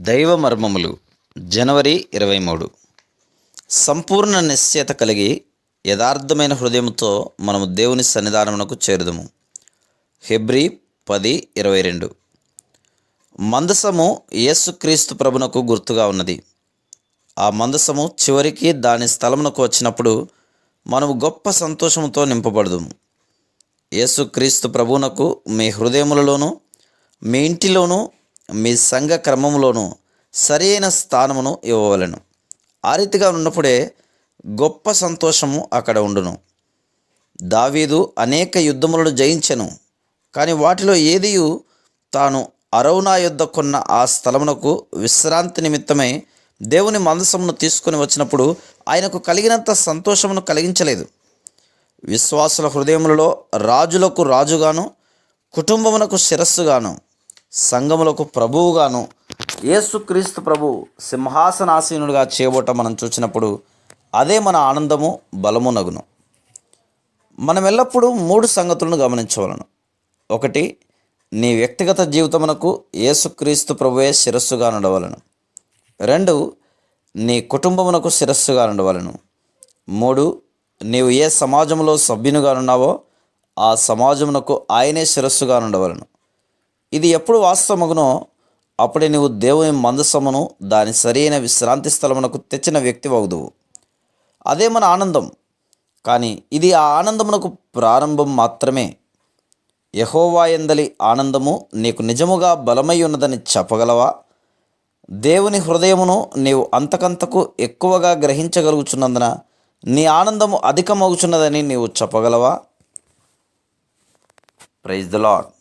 దైవ మర్మములు జనవరి 23. సంపూర్ణ నిశ్చయత కలిగి యథార్థమైన హృదయంతో మనము దేవుని సన్నిధానమునకు చేరుదము. హెబ్రీ 10:22. మందసము యేసుక్రీస్తు ప్రభునకు గుర్తుగా ఉన్నది. ఆ మందసము చివరికి దాని స్థలమునకు వచ్చినప్పుడు మనము గొప్ప సంతోషముతో నింపబడదుము. యేసుక్రీస్తు ప్రభువునకు మీ హృదయములలోనూ మీ ఇంటిలోనూ మీ సంఘ క్రమములోనూ సరైన స్థానమును ఇవ్వవలెను. ఆ రీతిగా ఉన్నప్పుడే గొప్ప సంతోషము అక్కడ ఉండును. దావీదు అనేక యుద్ధములను జయించెను, కానీ వాటిలో ఏదియు తాను అరౌనా యుద్ధ కొన్న ఆ స్థలమునకు విశ్రాంతి నిమిత్తమై దేవుని మందసమును తీసుకొని వచ్చినప్పుడు ఆయనకు కలిగినంత సంతోషమును కలిగించలేదు. విశ్వాసుల హృదయములలో రాజులకు రాజుగాను, కుటుంబమునకు శిరస్సుగాను, సంఘములకు ప్రభువుగాను యేసుక్రీస్తు ప్రభు సింహాసనాసీనుడిగా చేయబోట మనం చూసినప్పుడు అదే మన ఆనందము బలమునగును. మనం ఎల్లప్పుడూ 3 సంగతులను గమనించవలను. 1, నీ వ్యక్తిగత జీవితమునకు యేసుక్రీస్తు ప్రభువే శిరస్సుగా ఉండవలను. 2, నీ కుటుంబమునకు శిరస్సుగా ఉండవలను. 3, నీవు ఏ సమాజంలో సభ్యునిగా ఉన్నావో ఆ సమాజమునకు ఆయనే శిరస్సుగా ఉండవలను. ఇది ఎప్పుడు వాస్తవమగునో అప్పుడే నీవు దేవుని మందసమును దాని సరైన విశ్రాంతి స్థలమునకు తెచ్చిన వ్యక్తి వగుదువు. అదే మన ఆనందం. కానీ ఇది ఆ ఆనందమునకు ప్రారంభం మాత్రమే. యెహోవా యందలి ఆనందము నీకు నిజముగా బలమై ఉన్నదని చెప్పగలవా? దేవుని హృదయమును నీవు అంతకంతకు ఎక్కువగా గ్రహించగలుగుచున్నందున నీ ఆనందము అధికమగుచున్నదని నీవు చెప్పగలవా? Praise the lord.